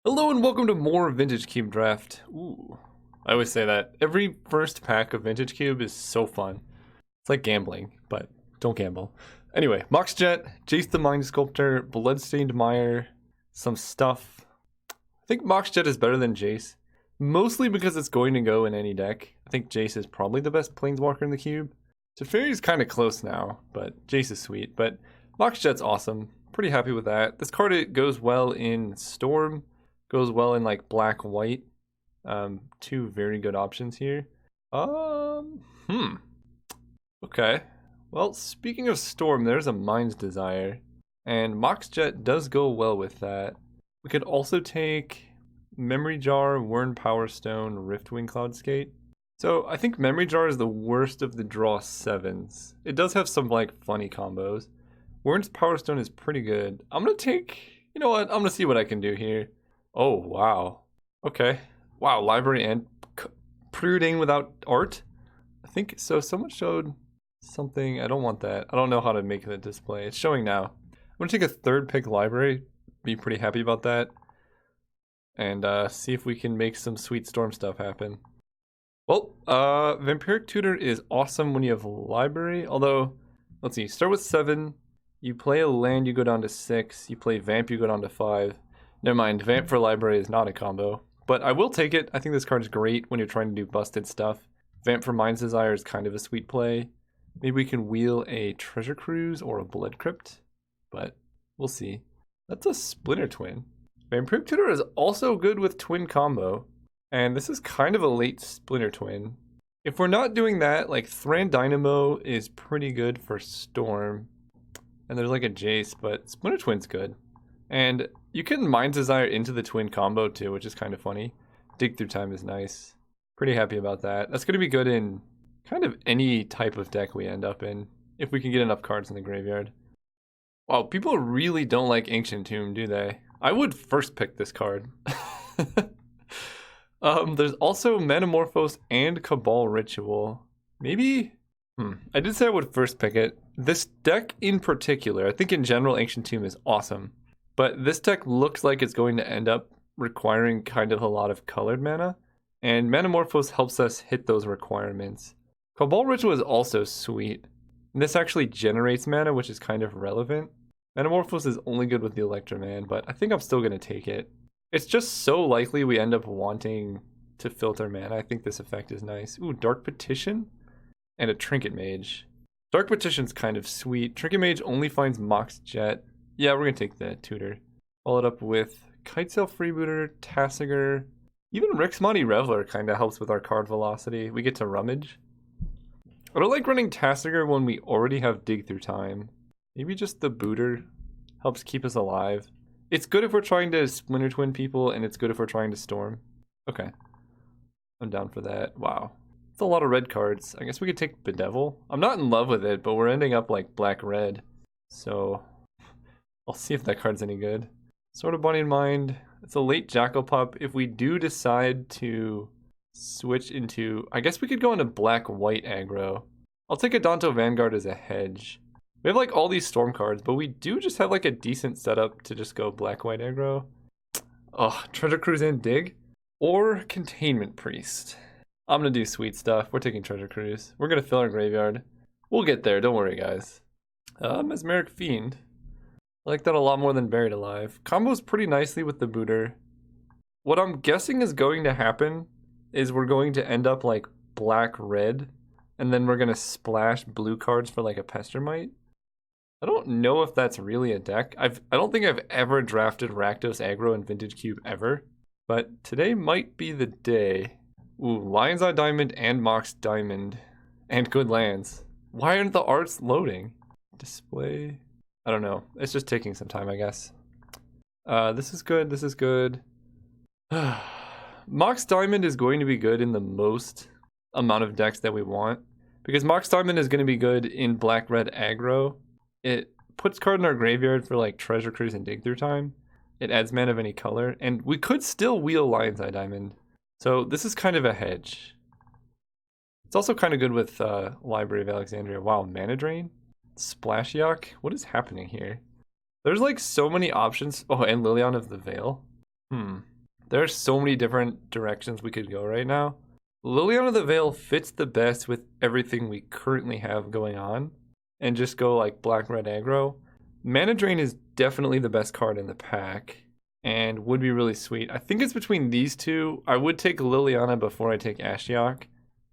Hello and welcome to more Vintage Cube Draft. Ooh, I always say that. Every first pack of Vintage Cube is so fun. It's like gambling, but don't gamble. Anyway, Mox Jet, Jace the Mind Sculptor, Bloodstained Mire, some stuff. I think Mox Jet is better than Jace, mostly because it's going to go in any deck. I think Jace is probably the best Planeswalker in the cube. Teferi's kind of close now, but Jace is sweet. But Mox Jet's awesome. Pretty happy with that. This card, it goes well in Storm. Goes well in like black white. Two very good options here. Okay. Well, speaking of Storm, there's a Mind's Desire. And Mox Jet does go well with that. We could also take Memory Jar, Wurn Power Stone, Riftwing Cloud Skate. So I think Memory Jar is the worst of the draw 7s. It does have some like funny combos. Wurn's Power Stone is pretty good. I'm gonna take, you know what, I'm gonna see what I can do here. Oh, wow. Okay. Wow, library and pruding without art? I think so. Someone showed something. I don't want that. I don't know how to make the display. It's showing now. I'm going to take a third pick library. Be pretty happy about that. And see if we can make some sweet Storm stuff happen. Well, Vampiric Tutor is awesome when you have library. Although, let's see. Start with 7. You play a land, you go down to 6. You play Vamp, you go down to 5. Never mind, Vamp for Library is not a combo. But I will take it. I think this card is great when you're trying to do busted stuff. Vamp for Mind's Desire is kind of a sweet play. Maybe we can wheel a Treasure Cruise or a Blood Crypt. But we'll see. That's a Splinter Twin. Vampiric Tutor is also good with Twin combo. And this is kind of a late Splinter Twin. If we're not doing that, like Thran Dynamo is pretty good for Storm. And there's like a Jace, but Splinter Twin's good. And you can Mind's Desire into the Twin combo too, which is kind of funny. Dig Through Time is nice. Pretty happy about that. That's going to be good in kind of any type of deck we end up in, if we can get enough cards in the graveyard. Wow, people really don't like Ancient Tomb, do they? I would first pick this card. There's also Metamorphose and Cabal Ritual. Maybe? I did say I would first pick it. This deck in particular, I think in general Ancient Tomb is awesome. But this deck looks like it's going to end up requiring kind of a lot of colored mana. And Metamorphose helps us hit those requirements. Cabal Ritual is also sweet. And this actually generates mana, which is kind of relevant. Metamorphose is only good with the Electroman, but I think I'm still going to take it. It's just so likely we end up wanting to filter mana. I think this effect is nice. Ooh, Dark Petition and a Trinket Mage. Dark Petition's kind of sweet. Trinket Mage only finds Mox Jet. Yeah, we're going to take the Tutor. Follow it up with Kitesail Freebooter, Tasigur. Even Rixmani Reveler kind of helps with our card velocity. We get to Rummage. I don't like running Tasigur when we already have Dig Through Time. Maybe just the Booter helps keep us alive. It's good if we're trying to Splinter Twin people, and it's good if we're trying to Storm. Okay. I'm down for that. Wow. It's a lot of red cards. I guess we could take Bedevil. I'm not in love with it, but we're ending up like black-red. So I'll see if that card's any good. Sword of Body and Mind. It's a late Jackal Pup. If we do decide to switch into... I guess we could go into black-white aggro. I'll take a Danto Vanguard as a hedge. We have like all these Storm cards, but we do just have like a decent setup to just go black-white aggro. Oh, Treasure Cruise and Dig? Or Containment Priest. I'm going to do sweet stuff. We're taking Treasure Cruise. We're going to fill our graveyard. We'll get there. Don't worry, guys. Mesmeric Fiend. I like that a lot more than Buried Alive. Combos pretty nicely with the Booter. What I'm guessing is going to happen is we're going to end up like black-red, and then we're going to splash blue cards for like a Pestermite. I don't know if that's really a deck. I don't think I've ever drafted Rakdos aggro in Vintage Cube ever, but today might be the day. Ooh, Lion's Eye Diamond and Mox Diamond. And good lands. Why aren't the arts loading? Display... I don't know. It's just taking some time, I guess. This is good. This is good. Mox Diamond is going to be good in the most amount of decks that we want. Because Mox Diamond is going to be good in black-red aggro. It puts card in our graveyard for like Treasure Cruise and Dig Through Time. It adds mana of any color. And we could still wheel Lion's Eye Diamond. So this is kind of a hedge. It's also kind of good with Library of Alexandria. Wow, Mana Drain? Splashiok? What is happening here? There's like so many options. Oh, and Lilian of the Veil. There are so many different directions we could go right now. Liliana the Veil fits the best with everything we currently have going on, and just go like black-red aggro. Mana Drain is definitely the best card in the pack, and would be really sweet. I think it's between these two. I would take Liliana before I take Ashiok,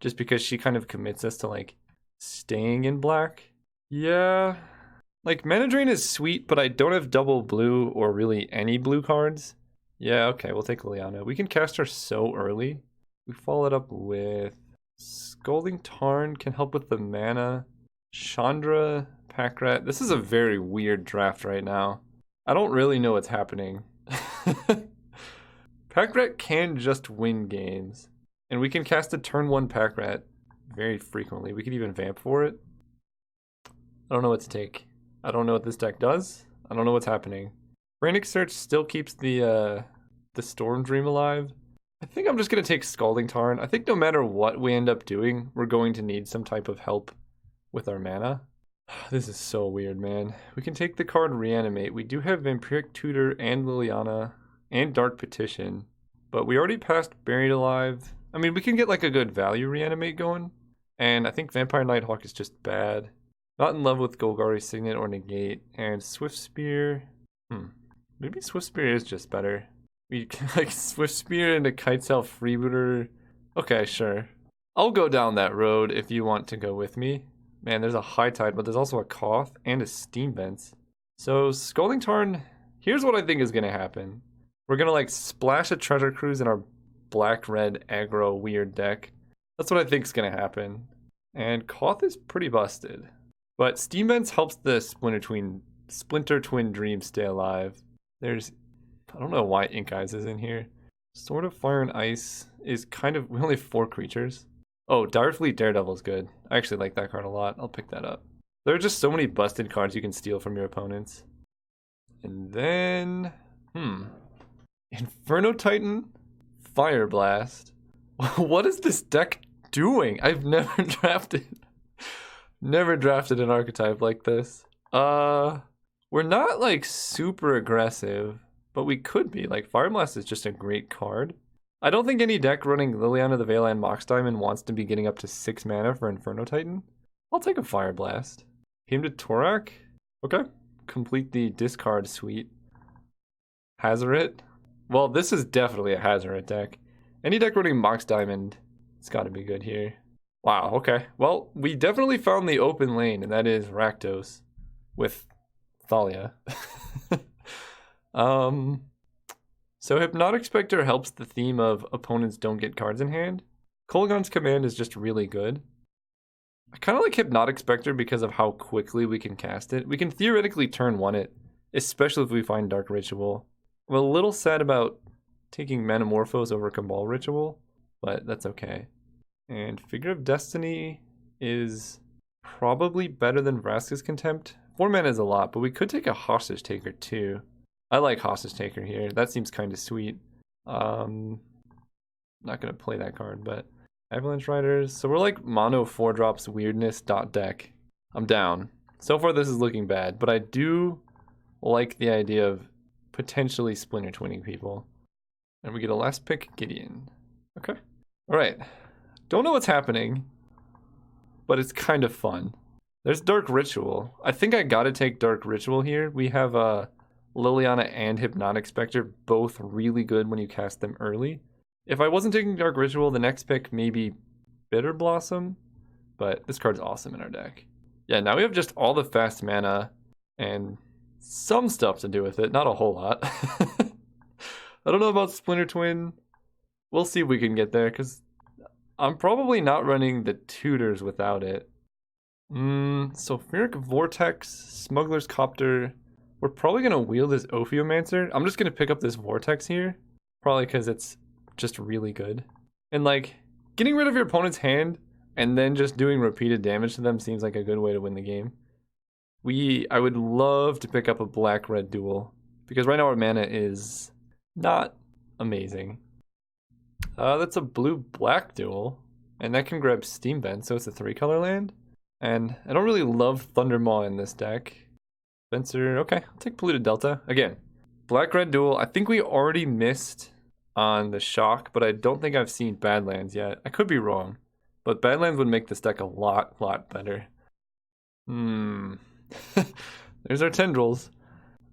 just because she kind of commits us to like staying in black. Yeah, like Mana Drain is sweet, but I don't have double blue or really any blue cards. Yeah, okay, we'll take Liliana. We can cast her so early. We follow it up with Scalding Tarn, can help with the mana. Chandra, Packrat. This is a very weird draft right now. I don't really know what's happening. Packrat can just win games. And we can cast a turn 1 Packrat very frequently. We could even vamp for it. I don't know what to take. I don't know what this deck does. I don't know what's happening. Frantic Search still keeps the Storm Dream alive. I think I'm just going to take Scalding Tarn. I think no matter what we end up doing, we're going to need some type of help with our mana. This is so weird, man. We can take the card Reanimate. We do have Vampiric Tutor and Liliana and Dark Petition, but we already passed Buried Alive. I mean, we can get like a good value Reanimate going, and I think Vampire Nighthawk is just bad. Not in love with Golgari Signet or Negate, and Swift Spear. Maybe Swift Spear is just better. We like Swift Spear into Kitesail Freebooter. Okay, sure. I'll go down that road if you want to go with me. Man, there's a High Tide, but there's also a Koth and a Steam Vents. So Scalding Tarn, here's what I think is gonna happen. We're gonna like splash a Treasure Cruise in our black-red aggro weird deck. That's what I think is gonna happen. And Koth is pretty busted. But Steam Vents helps the Splinter Twin Dream stay alive. There's, I don't know why Ink Eyes is in here. Sword of Fire and Ice is kind of, we only have 4 creatures. Oh, Direfleet Daredevil is good. I actually like that card a lot. I'll pick that up. There are just so many busted cards you can steal from your opponents. And then, Inferno Titan, Fire Blast. What is this deck doing? I've never drafted an archetype like this. We're not like super aggressive, but we could be. Like Fire Blast is just a great card. I don't think any deck running Liliana the Veil and Mox Diamond wants to be getting up to 6 mana for Inferno Titan. I'll take a Fire Blast. Him to Torak. Okay. Complete the discard suite. Hazoret. Well, this is definitely a Hazoret deck. Any deck running Mox Diamond, it's got to be good here. Wow, okay. Well, we definitely found the open lane, and that is Rakdos with Thalia. So Hypnotic Spectre helps the theme of opponents don't get cards in hand. Kolaghan's Command is just really good. I kind of like Hypnotic Spectre because of how quickly we can cast it. We can theoretically turn 1 it, especially if we find Dark Ritual. I'm a little sad about taking Manamorphose over Cabal Ritual, but that's okay. And Figure of Destiny is probably better than Vraska's Contempt. 4 mana is a lot, but we could take a Hostage Taker too. I like Hostage Taker here. That seems kind of sweet. Not gonna play that card, but Avalanche Riders. So we're like mono 4-drops weirdness deck. I'm down. So far this is looking bad, but I do like the idea of potentially Splinter Twinning people. And we get a last pick, Gideon. Okay. Alright. Don't know what's happening, but it's kind of fun. There's Dark Ritual. I think I gotta take Dark Ritual here. We have Liliana and Hypnotic Spectre, both really good when you cast them early. If I wasn't taking Dark Ritual, the next pick maybe Bitter Blossom, but this card's awesome in our deck. Yeah, now we have just all the fast mana and some stuff to do with it, not a whole lot. I don't know about Splinter Twin. We'll see if we can get there, because I'm probably not running the tutors without it. Sulfuric Vortex, Smuggler's Copter. We're probably going to wield this Ophiomancer. I'm just going to pick up this Vortex here. Probably because it's just really good. And like, getting rid of your opponent's hand and then just doing repeated damage to them seems like a good way to win the game. I would love to pick up a black-red duel, because right now our mana is not amazing. That's a blue-black duel, and that can grab Steam Vent, so it's a 3-color land. And I don't really love Thundermaw in this deck. Spencer, okay, I'll take Polluted Delta. Again, black-red duel. I think we already missed on the shock, but I don't think I've seen Badlands yet. I could be wrong, but Badlands would make this deck a lot better. There's our tendrils.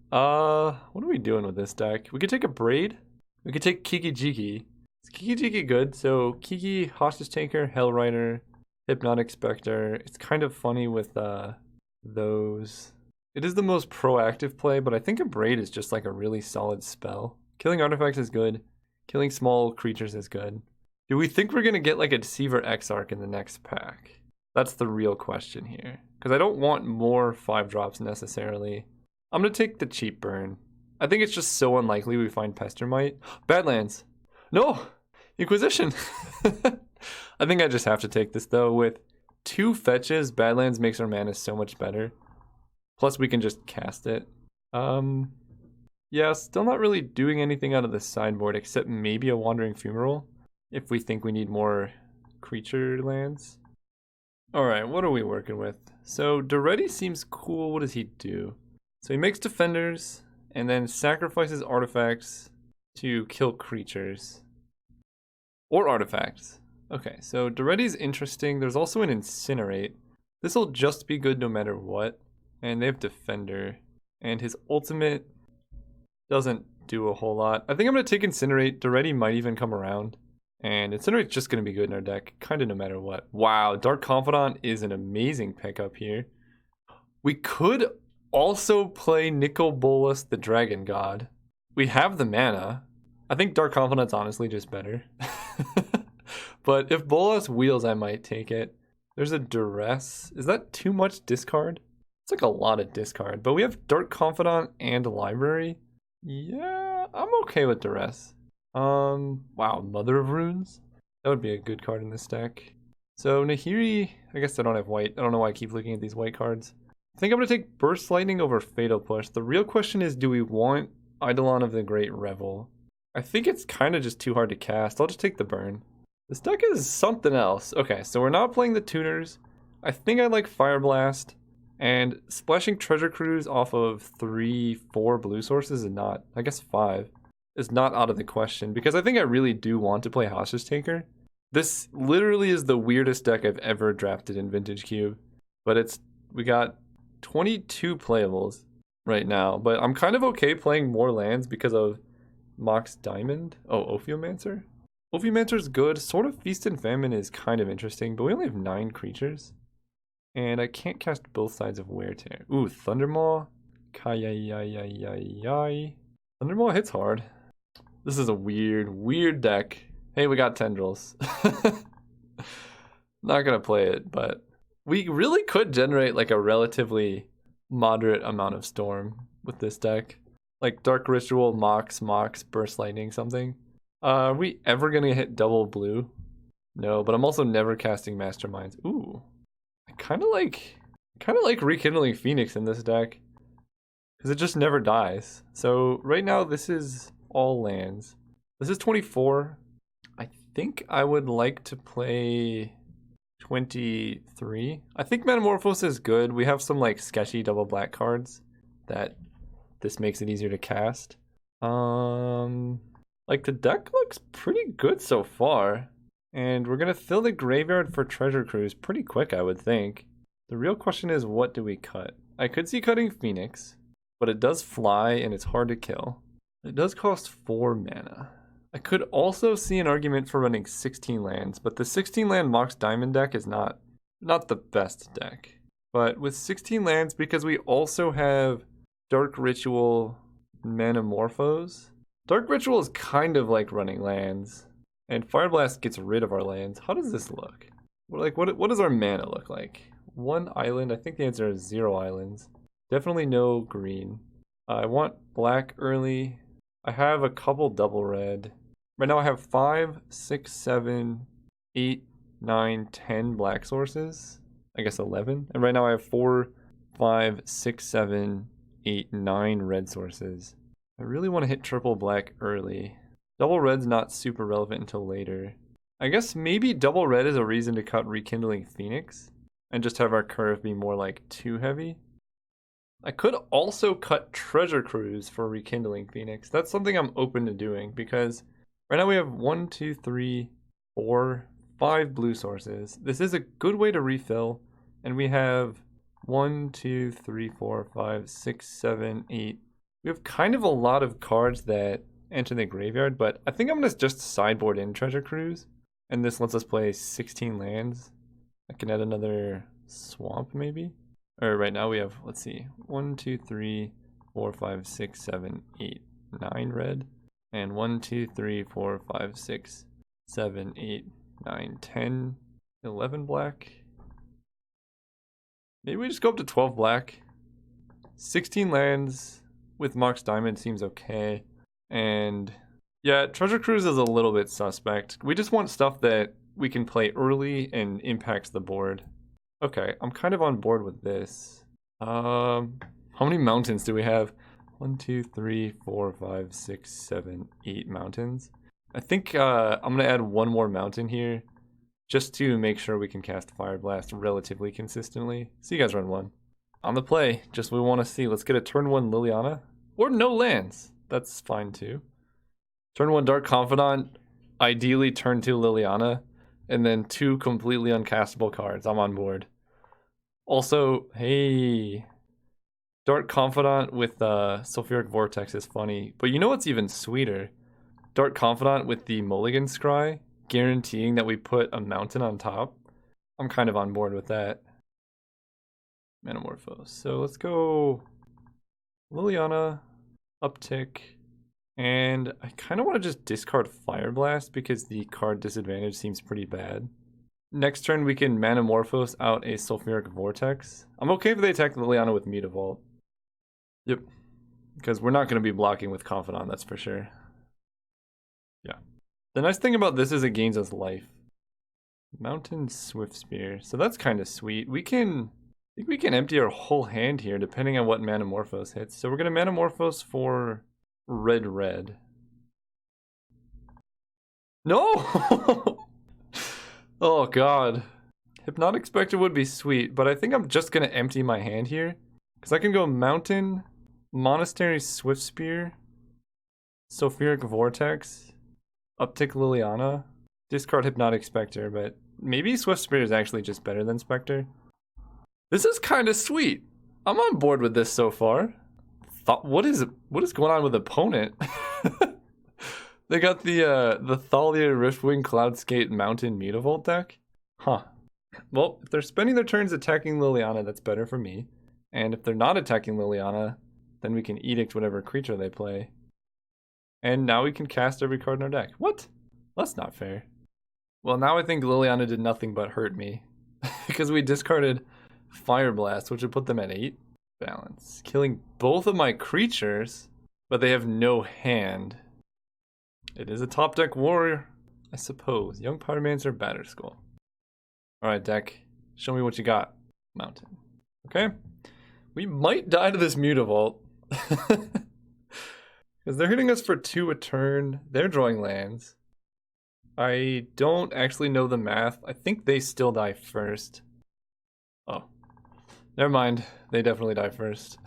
What are we doing with this deck? We could take a Braid. We could take Kiki Jiki. Is Kiki Jiki good? So Kiki, Hostage Taker, Hellrider, Hypnotic Spectre. It's kind of funny with those. It is the most proactive play, but I think a Braid is just like a really solid spell. Killing artifacts is good. Killing small creatures is good. Do we think we're gonna get like a Deceiver Exarch in the next pack? That's the real question here. Because I don't want more 5-drops necessarily. I'm gonna take the cheap burn. I think it's just so unlikely we find Pestermite. Badlands! No! Inquisition! I think I just have to take this though. With 2 fetches, Badlands makes our mana so much better. Plus we can just cast it. Yeah, still not really doing anything out of the sideboard except maybe a Wandering Fumarole if we think we need more creature lands. Alright, what are we working with? So Doretti seems cool. What does he do? So he makes defenders and then sacrifices artifacts to kill creatures. Or artifacts. Okay, so Doretti's interesting. There's also an Incinerate. This will just be good no matter what. And they have defender. And his ultimate doesn't do a whole lot. I think I'm going to take Incinerate. Doretti might even come around. And Incinerate's just going to be good in our deck, kind of no matter what. Wow, Dark Confidant is an amazing pickup here. We could also play Nicol Bolas, the Dragon God. We have the mana. I think Dark Confidant's honestly just better. But if Bolas wheels, I might take it. There's a Duress. Is that too much discard? It's like a lot of discard. But we have Dark Confidant and Library. Yeah, I'm okay with Duress. Wow, Mother of Runes? That would be a good card in this deck. So Nahiri, I guess I don't have white. I don't know why I keep looking at these white cards. I think I'm going to take Burst Lightning over Fatal Push. The real question is, do we want Eidolon of the Great Revel? I think it's kind of just too hard to cast. I'll just take the burn. This deck is something else. Okay, so we're not playing the tuners. I think I like Fire Blast. And splashing Treasure Cruise off of 3, 4 blue sources is not, I guess 5. Is not out of the question because I think I really do want to play Hostage Taker. This literally is the weirdest deck I've ever drafted in Vintage Cube, but we got 22 playables right now, but I'm kind of okay playing more lands because of Mox Diamond. Oh, Ophiomancer? Ophiomancer's good. Sword of Feast and Famine is kind of interesting, but we only have 9 creatures. And I can't cast both sides of Wear Tear. Ooh, Thundermaw. Kayayayayayay. Thundermaw hits hard. This is a weird deck. Hey, we got Tendrils. Not gonna play it, but we really could generate like a relatively moderate amount of Storm with this deck. Like Dark Ritual, Mox, Burst Lightning, something. Are we ever gonna hit double blue? No, but I'm also never casting Masterminds. Ooh. I kinda like Rekindling Phoenix in this deck. Because it just never dies. So right now this is all lands. This is 24. I think I would like to play 23. I think Metamorphosis is good. We have some like sketchy double black cards that this makes it easier to cast. Like the deck looks pretty good so far. And we're gonna fill the graveyard for Treasure Cruise pretty quick, I would think. The real question is, what do we cut? I could see cutting Phoenix, but it does fly and it's hard to kill. It does cost 4 mana. I could also see an argument for running 16 lands, but the 16 land Mox Diamond deck is not the best deck. But with 16 lands, because we also have Dark Ritual, Metamorphose. Dark Ritual is kind of like running lands, and Fire Blast gets rid of our lands. How does this look? What does our mana look like? 1 island. I think the answer is 0 islands. Definitely no green. I want black early. I have a couple double red. Right now I have 5, 6, 7, 8, 9, 10 black sources. I guess 11. And right now I have 4, 5, 6, 7, 8, 9 red sources. I really want to hit triple black early. Double red's not super relevant until later. I guess maybe double red is a reason to cut Rekindling Phoenix and just have our curve be more like 2 heavy. I could also cut Treasure Cruise for Rekindling Phoenix. That's something I'm open to doing because Right now we have 1, 2, 3, 4, 5 blue sources. This is a good way to refill. And we have 1, 2, 3, 4, 5, 6, 7, 8. We have kind of a lot of cards that enter the graveyard, but I think I'm gonna just sideboard in Treasure Cruise. And this lets us play 16 lands. I can add another swamp maybe. Or right now we have, let's see, 1, 2, 3, 4, 5, 6, 7, 8, 9 red. And 1, 2, 3, 4, 5, 6, 7, 8, 9, 10, 11 black. Maybe we just go up to 12 black. 16 lands with Mox Diamond seems okay. And yeah, Treasure Cruise is a little bit suspect. We just want stuff that we can play early and impacts the board. Okay, I'm kind of on board with this. How many mountains do we have? 1, 2, 3, 4, 5, 6, 7, 8 mountains. I think I'm gonna add one more mountain here just to make sure we can cast Fire Blast relatively consistently. So you guys run one. On the play, just we want to see. Let's get a turn 1 Liliana. Or no lands. That's fine too. Turn 1 Dark Confidant. Ideally turn 2 Liliana. And then 2 completely uncastable cards. I'm on board. Also, hey, Dark Confidant with Sulfuric Vortex is funny. But you know what's even sweeter? Dark Confidant with the Mulligan Scry, guaranteeing that we put a mountain on top. I'm kind of on board with that. Metamorphose. So let's go Liliana, uptick, and I kind of want to just discard Fire Blast because the card disadvantage seems pretty bad. Next turn we can Metamorphose out a Sulfuric Vortex. I'm okay if they attack Liliana with Mutavault. Yep, because we're not going to be blocking with Confidant, that's for sure. Yeah. The nice thing about this is it gains us life. Mountain Swift Spear. So that's kind of sweet. I think we can empty our whole hand here depending on what Metamorphose hits. So we're going to Metamorphose for red. No! Oh god. Hypnotic Spectre would be sweet, but I think I'm just going to empty my hand here. Because I can go Mountain, Monastery Swift Spear, Sulfuric Vortex, uptick Liliana, discard Hypnotic Spectre, but maybe Swift Spear is actually just better than Spectre. This is kind of sweet. I'm on board with this so far. What is going on with opponent? They got the Thalia Riftwing Cloudskate Mountain Mutavault deck? Huh. Well, if they're spending their turns attacking Liliana, that's better for me. And if they're not attacking Liliana, then we can edict whatever creature they play. And now we can cast every card in our deck. What? That's not fair. Well, now I think Liliana did nothing but hurt me. Because we discarded Fire Blast, which would put them at 8. Balance. Killing both of my creatures, but they have no hand. It is a top deck warrior, I suppose. Young Pyromancer, Batterskull. Alright, deck. Show me what you got. Mountain. Okay. We might die to this Mutavault. Because they're hitting us for 2 a turn. They're drawing lands. I don't actually know the math. I think they still die first. Oh. Never mind. They definitely die first.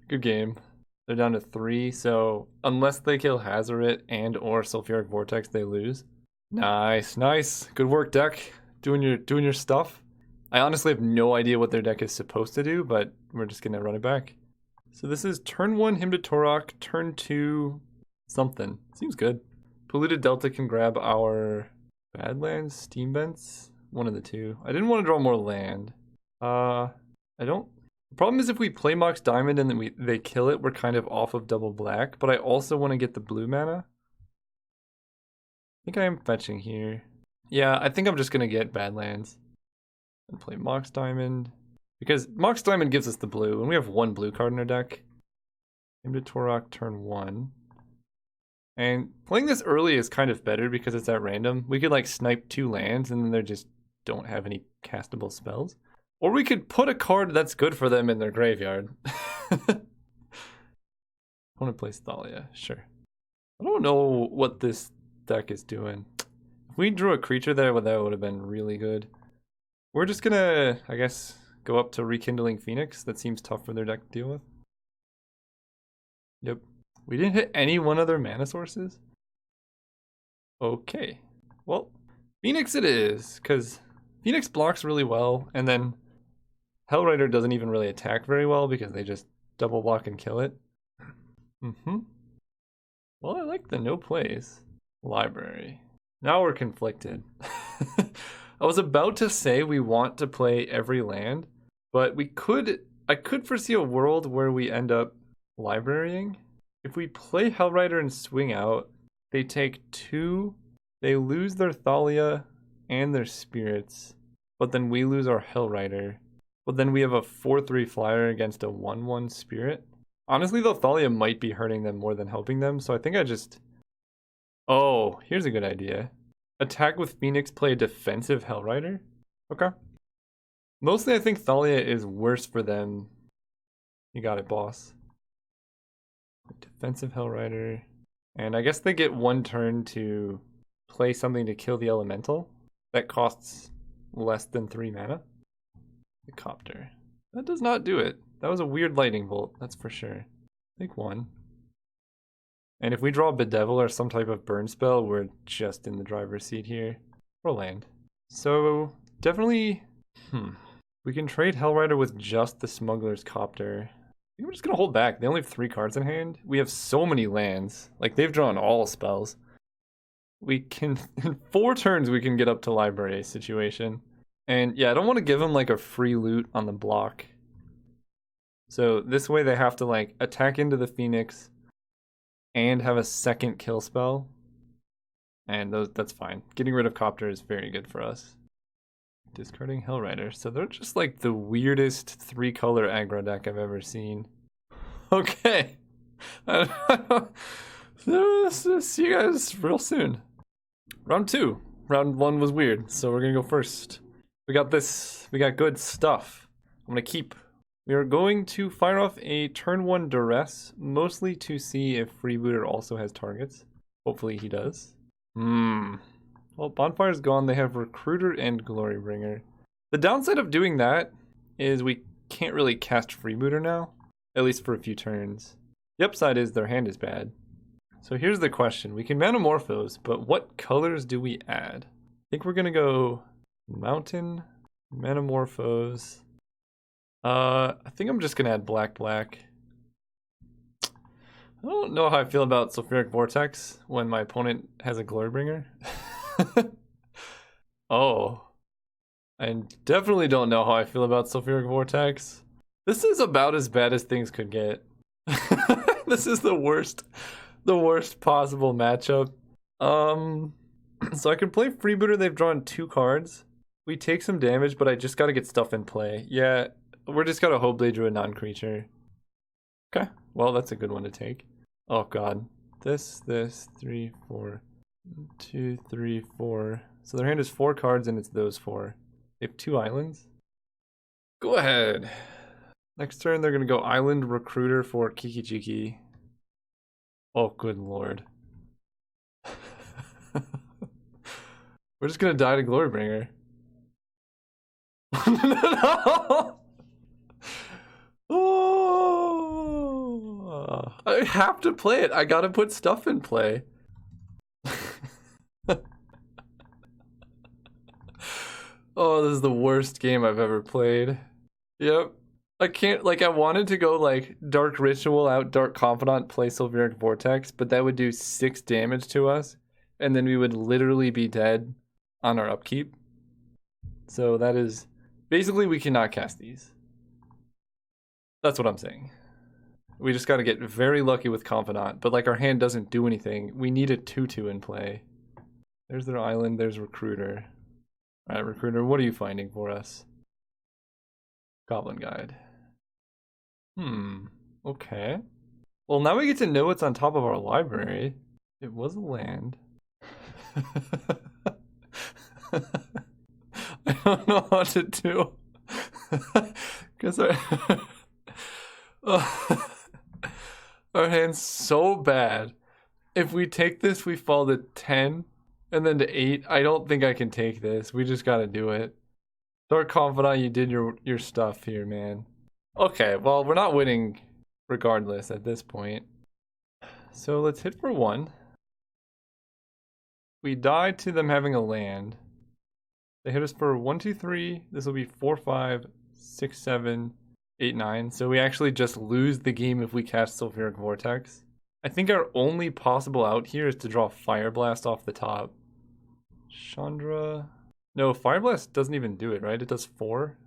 Good game. They're down to 3, so unless they kill Hazoret and or Sulfuric Vortex, they lose. Nice, nice. Good work, deck. Doing your stuff. I honestly have no idea what their deck is supposed to do, but we're just gonna run it back. So this is turn 1 Hymn to Torok, turn 2 something. Seems good. Polluted Delta can grab our Badlands, Steam Vents, one of the two. I didn't want to draw more land. The problem is if we play Mox Diamond and then they kill it, we're kind of off of double black, but I also want to get the blue mana. I think I am fetching here. Yeah, I think I'm just going to get Badlands and play Mox Diamond. Because Mox Diamond gives us the blue, and we have 1 blue card in our deck. Hymn to Torok, turn 1. And playing this early is kind of better because it's at random. We could like snipe 2 lands and then they just don't have any castable spells. Or we could put a card that's good for them in their graveyard. I want to play Thalia, sure. I don't know what this deck is doing. If we drew a creature there, well, that would have been really good. We're just gonna, I guess, go up to Rekindling Phoenix. That seems tough for their deck to deal with. Yep. We didn't hit any one other mana sources? Okay. Well, Phoenix it is, because Phoenix blocks really well, and then Hellrider doesn't even really attack very well because they just double block and kill it. Well, I like the no plays. Library. Now we're conflicted. I was about to say we want to play every land, but I could foresee a world where we end up librarying. If we play Hellrider and swing out, they take 2, they lose their Thalia and their spirits, but then we lose our Hellrider. But then we have a 4/3 flyer against a 1/1 spirit. Honestly, the Thalia might be hurting them more than helping them, so I think I just... Oh, here's a good idea. Attack with Phoenix, play a defensive Hellrider? Okay. Mostly I think Thalia is worse for them. You got it, boss. Defensive Hellrider. And I guess they get 1 turn to play something to kill the elemental. That costs less than 3 mana. The Copter. That does not do it. That was a weird lightning bolt, that's for sure. Take 1. And if we draw Bedevil or some type of burn spell, we're just in the driver's seat here. Or land. So, definitely... We can trade Hellrider with just the Smuggler's Copter. I think we're just gonna hold back. They only have 3 cards in hand. We have so many lands. Like, they've drawn all spells. We can... In 4 turns, we can get up to Library situation. And, yeah, I don't want to give them, like, a free loot on the block. So, this way they have to, like, attack into the Phoenix... and have a second kill spell. And that's fine. Getting rid of Copter is very good for us. Discarding Hellrider. So they're just like the weirdest 3-color aggro deck I've ever seen. Okay. See you guys real soon. Round 2. Round 1 was weird, so we're gonna go first. We got this. We got good stuff. I'm gonna keep. We are going to fire off a turn 1 Duress, mostly to see if Freebooter also has targets. Hopefully he does. Well, Bonfire's gone. They have Recruiter and Glorybringer. The downside of doing that is we can't really cast Freebooter now, at least for a few turns. The upside is their hand is bad. So here's the question. We can Manamorphose, but what colors do we add? I think we're going to go Mountain, Manamorphose. I think I'm just gonna add black. I don't know how I feel about Sulfuric Vortex when my opponent has a Glorybringer. Oh. I definitely don't know how I feel about Sulfuric Vortex. This is about as bad as things could get. This is the worst possible matchup. So I can play Freebooter. They've drawn 2 cards. We take some damage, but I just gotta get stuff in play. Yeah. We're just gonna Hoblade Druid non-creature. Okay, well that's a good one to take. Oh god. This, 3, 4. 2, 3, 4. So their hand is 4 cards and it's those 4. They have 2 islands. Go ahead. Next turn they're gonna go Island Recruiter for Kiki Jiki. Oh good lord. We're just gonna die to Glorybringer. No! Oh, I have to play it. I gotta put stuff in play. Oh, this is the worst game I've ever played. Yep. I can't, like, I wanted to go, like, Dark Ritual out, Dark Confidant, play Sulfuric Vortex, but that would do 6 damage to us, and then we would literally be dead on our upkeep. So that is, basically we cannot cast these. That's what I'm saying. We just gotta get very lucky with Confidant, but like our hand doesn't do anything. We need a 2/2 in play. There's their island, there's Recruiter. Alright, Recruiter, what are you finding for us? Goblin Guide. Okay. Well, now we get to know what's on top of our library. It was a land. I don't know what to do. Because our hand's so bad. If we take this, we fall to 10 and then to 8. I don't think I can take this. We just gotta do it. Dark Confidant, you did your stuff here, man. Okay, well, we're not winning regardless at this point. So let's hit for 1. We die to them having a land. They hit us for 1, 2, 3. This will be 4, 5, 6, 7, 8, 9. So we actually just lose the game if we cast Sulfuric Vortex. I think our only possible out here is to draw Fire Blast off the top. Chandra. No, Fire Blast doesn't even do it, right? It does 4.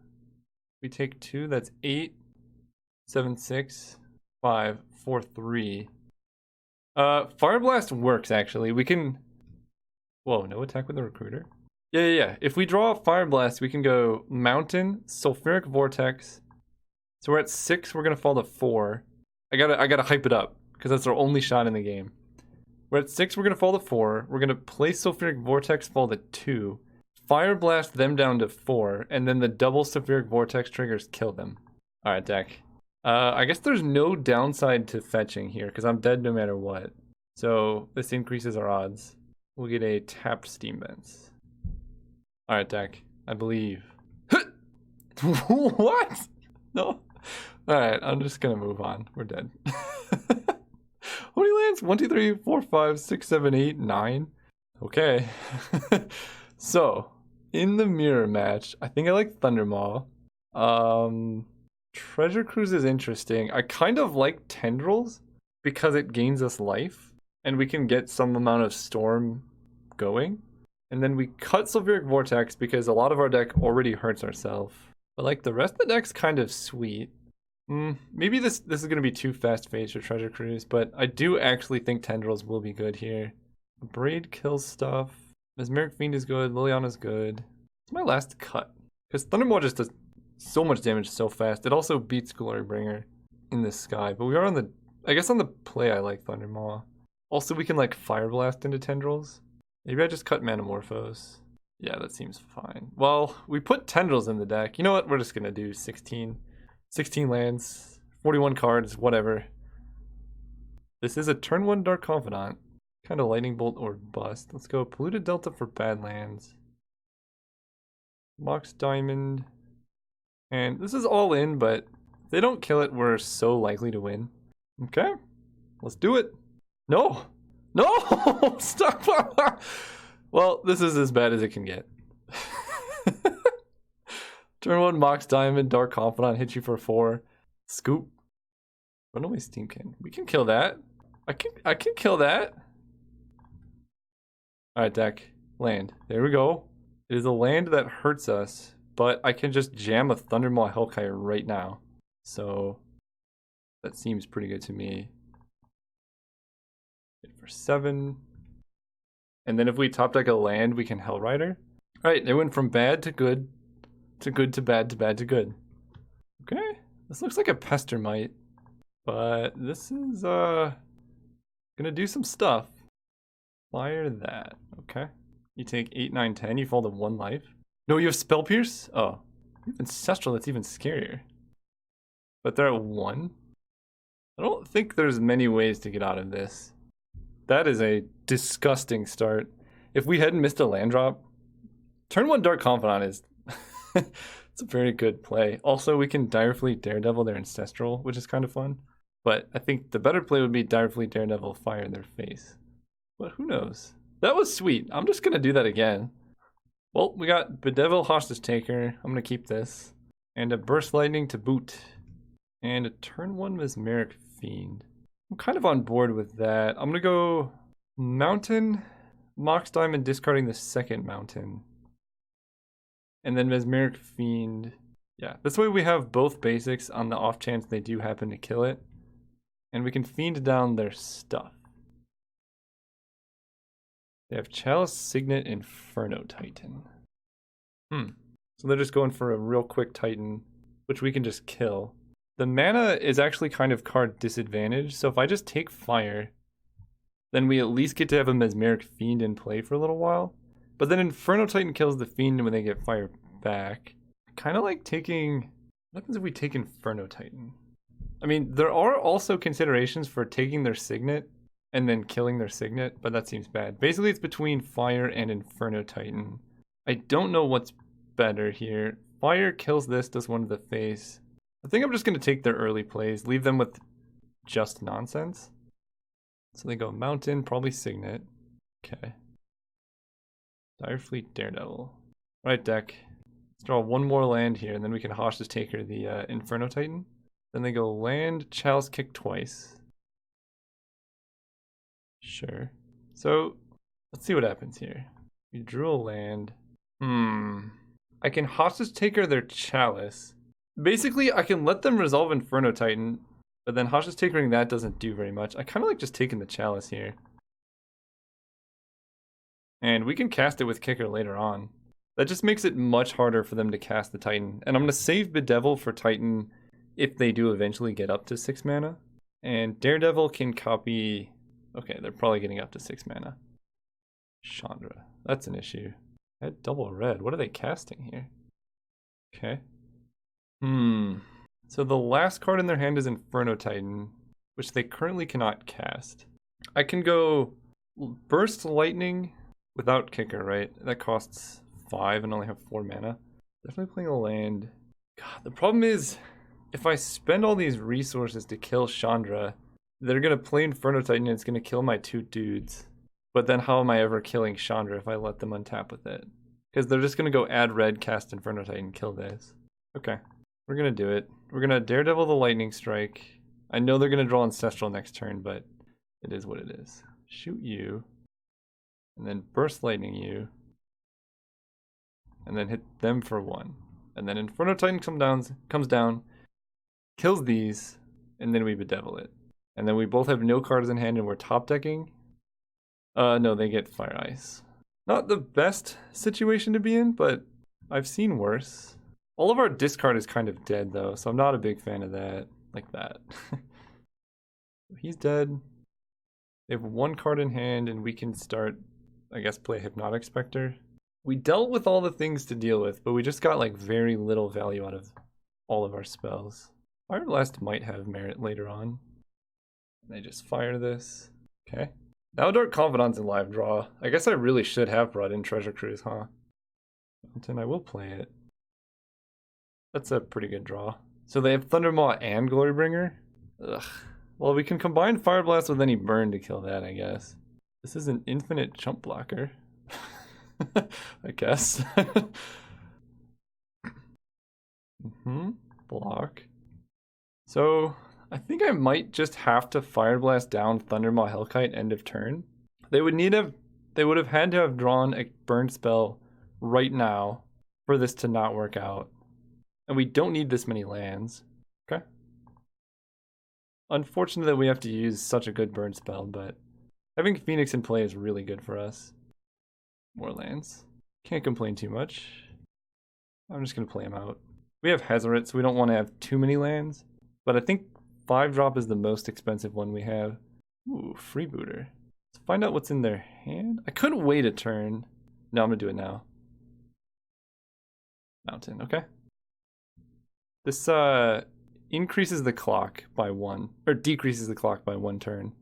We take 2, that's 8, 7, 6, 5, 4, 3. Fire Blast works actually. We can. Whoa, no attack with the Recruiter? Yeah. If we draw a Fire Blast, we can go Mountain, Sulfuric Vortex. So we're at 6, we're gonna fall to 4. I gotta hype it up, because that's our only shot in the game. We're at 6, we're gonna fall to 4. We're gonna play Sulfuric Vortex, fall to 2. Fire Blast them down to 4, and then the double Sulfuric Vortex triggers kill them. Alright, deck. I guess there's no downside to fetching here, because I'm dead no matter what. So this increases our odds. We'll get a tapped Steam Vents. Alright, deck. I believe. What? No. Alright, I'm just gonna move on. We're dead. How many lands? 1, 2, 3, 4, 5, 6, 7, 8, 9. Okay. So, in the mirror match, I think I like Thundermaw. Treasure Cruise is interesting. I kind of like Tendrils because it gains us life, and we can get some amount of Storm going. And then we cut Sulfuric Vortex because a lot of our deck already hurts ourselves. But like the rest of the deck's kind of sweet. Maybe this is going to be too fast phase for Treasure Cruise, but I do actually think Tendrils will be good here. Braid kills stuff. Mesmeric Fiend is good. Liliana's good. It's my last cut. Because Thundermaw just does so much damage so fast. It also beats Glorybringer in the sky. But we are on the... I guess on the play I like Thundermaw. Also we can like Fire Blast into Tendrils. Maybe I just cut Manamorphose. Yeah, that seems fine. Well, we put Tendrils in the deck. You know what? We're just going to do 16 lands, 41 cards, whatever. This is a turn 1 Dark Confidant. Kind of Lightning Bolt or bust. Let's go Polluted Delta for bad lands. Mox Diamond. And this is all in, but if they don't kill it, we're so likely to win. Okay, let's do it. No! No! Stop! Well, this is as bad as it can get. Turn 1 Mox Diamond, Dark Confidant, hit you for 4. Scoop. Runaway Steamkin. We can kill that. I can kill that. Alright, deck. Land. There we go. It is a land that hurts us, but I can just jam a Thundermaw Hellkite right now. So that seems pretty good to me. Hit for 7. And then if we top deck a land, we can Hellrider. Alright, they went from bad to good to bad to bad to good. Okay, this looks like a Pestermite, but this is gonna do some stuff. Fire that. Okay. You take 8, 9, 10, you fall to 1 life. No, you have Spell Pierce? Oh. You have Ancestral, that's even scarier. But they're at 1. I don't think there's many ways to get out of this. That is a disgusting start. If we hadn't missed a land drop, turn 1 Dark Confidant is... it's a very good play. Also, we can Direfleet Daredevil their Ancestral, which is kind of fun. But I think the better play would be Direfleet Daredevil Fire their face. But who knows? That was sweet. I'm just going to do that again. Well, we got Bedevil Hostage Taker. I'm going to keep this. And a Burst Lightning to boot. And a turn 1 Mesmeric Fiend. I'm kind of on board with that. I'm going to go Mountain, Mox Diamond, discarding the second Mountain. And then Mesmeric Fiend. Yeah, this way we have both basics on the off chance they do happen to kill it. And we can Fiend down their stuff. They have Chalice, Signet, Inferno Titan. So they're just going for a real quick Titan, which we can just kill. The mana is actually kind of card disadvantage, so if I just take fire, then we at least get to have a Mesmeric Fiend in play for a little while. But then Inferno Titan kills the Fiend when they get fire back. Kind of like taking... What happens if we take Inferno Titan? I mean, there are also considerations for taking their Signet and then killing their Signet, but that seems bad. Basically, it's between Fire and Inferno Titan. I don't know what's better here. Fire kills this, does 1 to the face. I think I'm just going to take their early plays, leave them with just nonsense. So they go Mountain, probably Signet. Okay. Direfleet, Daredevil. Right, deck. Let's draw one more land here, and then we can Hostage Taker the Inferno Titan. Then they go land, Chalice Kick twice. Sure. So, let's see what happens here. We drew a land. I can Hostage Taker their Chalice. Basically, I can let them resolve Inferno Titan, but then Hostage Takering that doesn't do very much. I kind of like just taking the Chalice here. And we can cast it with Kicker later on. That just makes it much harder for them to cast the Titan. And I'm going to save Bedevil for Titan if they do eventually get up to 6 mana. And Daredevil can copy... Okay, they're probably getting up to 6 mana. Chandra. That's an issue. I had double red. What are they casting here? Okay. So the last card in their hand is Inferno Titan, which they currently cannot cast. I can go Burst Lightning without Kicker, right? That costs 5 and only have 4 mana. Definitely playing a land. God, the problem is, if I spend all these resources to kill Chandra, they're going to play Inferno Titan and it's going to kill my 2 dudes. But then how am I ever killing Chandra if I let them untap with it? Because they're just going to go add red, cast Inferno Titan, kill this. Okay, we're going to do it. We're going to Daredevil the Lightning Strike. I know they're going to draw Ancestral next turn, but it is what it is. Shoot you. And then Burst Lightning you. And then hit them for 1. And then Inferno Titan comes down, kills these, and then we Bedevil it. And then we both have no cards in hand and we're top decking. No, they get Fire Ice. Not the best situation to be in, but I've seen worse. All of our discard is kind of dead though, so I'm not a big fan of that. Like that. He's dead. They have 1 card in hand and we can start, I guess, play Hypnotic Spectre. We dealt with all the things to deal with, but we just got like very little value out of all of our spells. Fire Blast might have merit later on. They just fire this. Okay. Now Dark Confidant's in live draw. I guess I really should have brought in Treasure Cruise, huh? Mountain, I will play it. That's a pretty good draw. So they have Thundermaw and Glorybringer? Ugh. Well, we can combine Fire Blast with any burn to kill that, I guess. This is an infinite chump blocker. I guess. Block. So, I think I might just have to Fire Blast down Thundermaw Hellkite end of turn. They would have had to have drawn a burn spell right now for this to not work out. And we don't need this many lands. Okay. Unfortunate that we have to use such a good burn spell, but having Phoenix in play is really good for us. More lands. Can't complain too much. I'm just going to play them out. We have Hazoret, so we don't want to have too many lands. But I think 5-drop is the most expensive one we have. Ooh, Freebooter. Let's find out what's in their hand. I could wait a turn. No, I'm going to do it now. Mountain, okay. This increases the clock by 1. Or decreases the clock by 1 turn.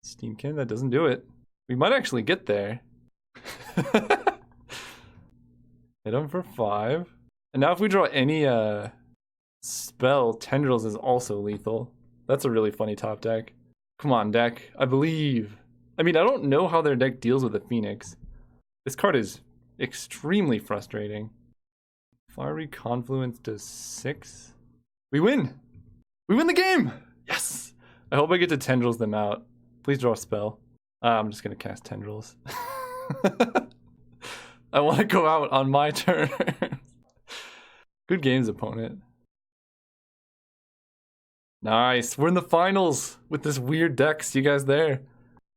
Steamkin, that doesn't do it. We might actually get there. Hit him for 5. And now if we draw any spell, Tendrils is also lethal. That's a really funny top deck. Come on, deck. I believe. I mean, I don't know how their deck deals with the Phoenix. This card is extremely frustrating. Fiery Confluence does 6. We win! We win the game! Yes! I hope I get to Tendrils them out. Please draw a spell. I'm just going to cast Tendrils. I want to go out on my turn. Good games, opponent. Nice. We're in the finals with this weird deck. See you guys there.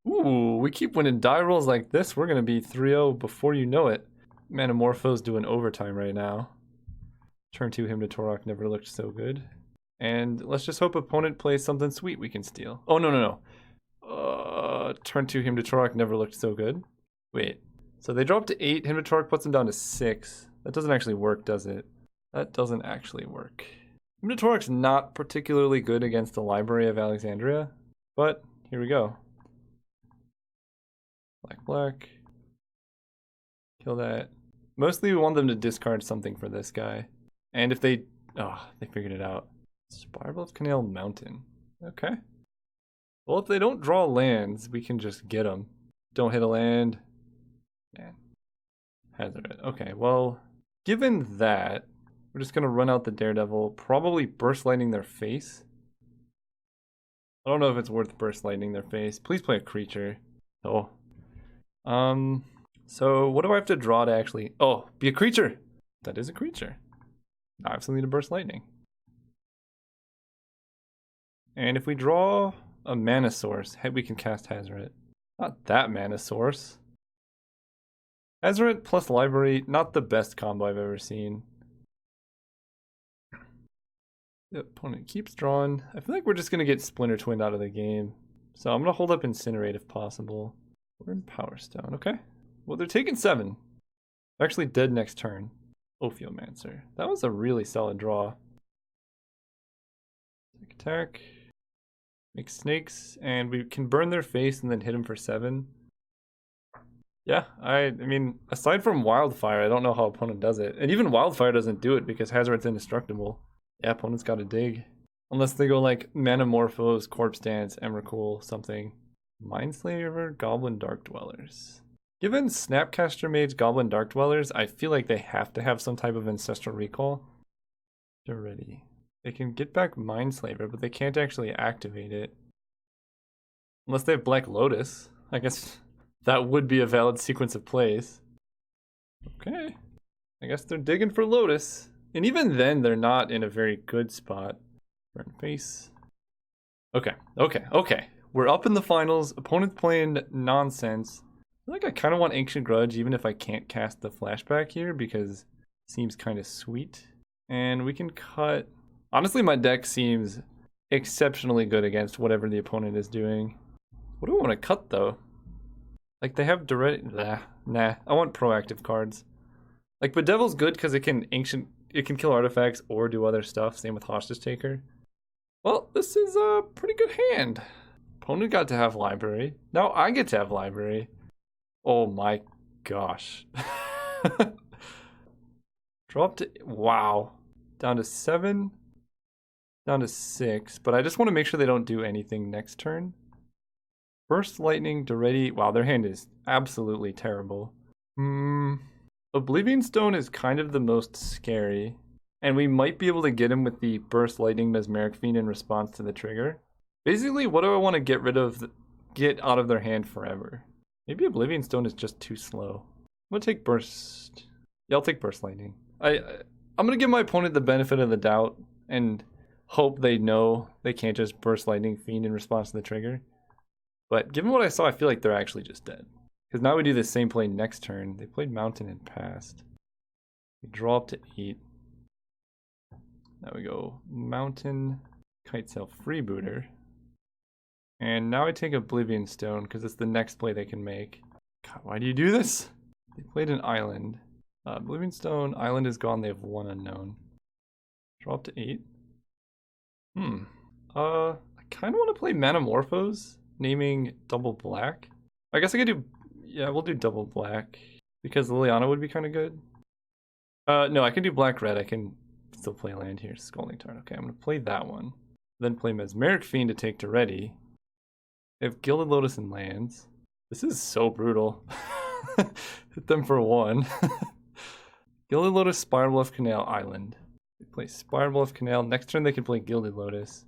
Ooh, we keep winning die rolls like this. We're going to be 3-0 before you know it. Manamorpho's doing overtime right now. Turn 2 Hymn to Torok never looked so good. And let's just hope opponent plays something sweet we can steal. Oh, no. Turn 2 Hymn to Torok never looked so good. Wait. So they drop to 8. Hymn to Torok puts them down to 6. That doesn't actually work, does it? That doesn't actually work. Hymn to Torok's not particularly good against the Library of Alexandria. But here we go. Black. Kill that. Mostly we want them to discard something for this guy. And if they... Oh, they figured it out. Spiral of Canal Mountain. Okay. Well, if they don't draw lands, we can just get them. Don't hit a land. Man. Hazard it. Okay, well, given that, we're just going to run out the Daredevil, probably Burst Lightning their face. I don't know if it's worth Burst Lightning their face. Please play a creature. Oh. So what do I have to draw to actually... Oh, be a creature! That is a creature. I absolutely need to Burst Lightning. And if we draw a mana source, we can cast Hazoret. Not that mana source. Hazoret plus library, not the best combo I've ever seen. The opponent keeps drawing. I feel like we're just going to get Splinter Twinned out of the game. So I'm going to hold up Incinerate if possible. We're in Power Stone, okay. Well, they're taking 7. They're actually dead next turn. Ophiomancer. That was a really solid draw. Attack. Make snakes, and we can burn their face and then hit them for 7. Yeah, I mean, aside from Wildfire, I don't know how opponent does it. And even Wildfire doesn't do it because Hazoret's indestructible. Yeah, opponent's got to dig. Unless they go like Manamorphose, Corpse Dance, Emrakul, something. Mindslaver, Goblin Dark Dwellers. Given Snapcaster Mage, Goblin Dark Dwellers, I feel like they have to have some type of Ancestral Recall. They're ready. They can get back Mindslaver, but they can't actually activate it. Unless they have Black Lotus. I guess that would be a valid sequence of plays. Okay. I guess they're digging for Lotus. And even then, they're not in a very good spot. Burn face. Okay. We're up in the finals. Opponent's playing nonsense. I feel like I kind of want Ancient Grudge, even if I can't cast the flashback here, because it seems kind of sweet. And we can cut... Honestly, my deck seems exceptionally good against whatever the opponent is doing. What do I want to cut, though? Like, they have direct... Nah. I want proactive cards. Like, Bedevil's good because it can kill artifacts or do other stuff. Same with Hostage Taker. Well, this is a pretty good hand. Opponent got to have Library. Now I get to have Library. Oh my gosh. Drop to... Wow. Down to 7. Down to 6. But I just want to make sure they don't do anything next turn. Burst Lightning, Duretti. Wow, their hand is absolutely terrible. Oblivion Stone is kind of the most scary. And we might be able to get him with the Burst Lightning Mesmeric Fiend in response to the trigger. Basically, what do I want to get rid of, get out of their hand forever? Maybe Oblivion Stone is just too slow. I'm going to take Burst. Yeah, I'll take Burst Lightning. I'm going to give my opponent the benefit of the doubt and hope they know they can't just Burst Lightning Fiend in response to the trigger. But given what I saw, I feel like they're actually just dead. Because now we do the same play next turn. They played Mountain and passed. We draw up to 8. Now we go Mountain, Kitesail, Freebooter. And now I take Oblivion Stone because it's the next play they can make. God, why do you do this? They played an Island. Oblivion Stone, Island is gone, they have 1 unknown. Draw up to 8. I kind of want to play Manamorphose, naming double black. I guess I could do... Yeah, we'll do double black. Because Liliana would be kind of good. No, I can do black-red. I can still play land here. Scalding Tarn. Okay, I'm going to play that one. Then play Mesmeric Fiend to take to ready. They have Gilded Lotus and lands. This is so brutal. Hit them for 1. Gilded Lotus, Spiral Bluff Canal, Island. They play Spiral Bluff Canal. Next turn they can play Gilded Lotus.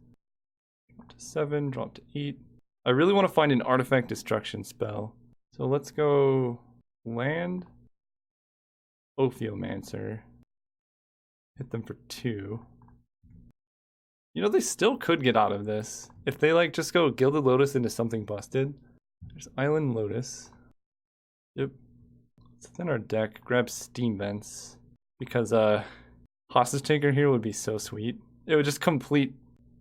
Drop to 7, drop to 8. I really want to find an artifact destruction spell. So let's go land, Ophiomancer. Hit them for 2. You know, they still could get out of this. If they like just go Gilded Lotus into something busted. There's Island Lotus. Yep. It's in our deck. Grab Steam Vents. Because Hostage Taker here would be so sweet. It would just complete...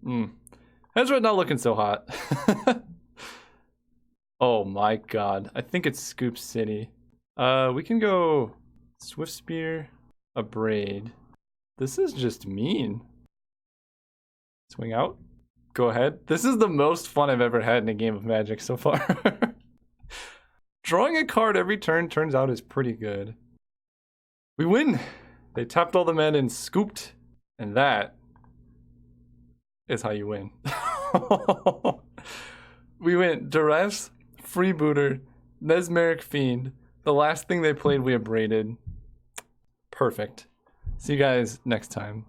Hazoret not looking so hot. Oh my god. I think it's Scoop City. We can go Swift Spear, a Braid. This is just mean. Swing out. Go ahead. This is the most fun I've ever had in a game of Magic so far. Drawing a card every turn turns out is pretty good. We win. They tapped all the men and scooped. And that is how you win. We went Duress, Freebooter, Mesmeric Fiend. The last thing they played we abraded. Perfect. See you guys next time.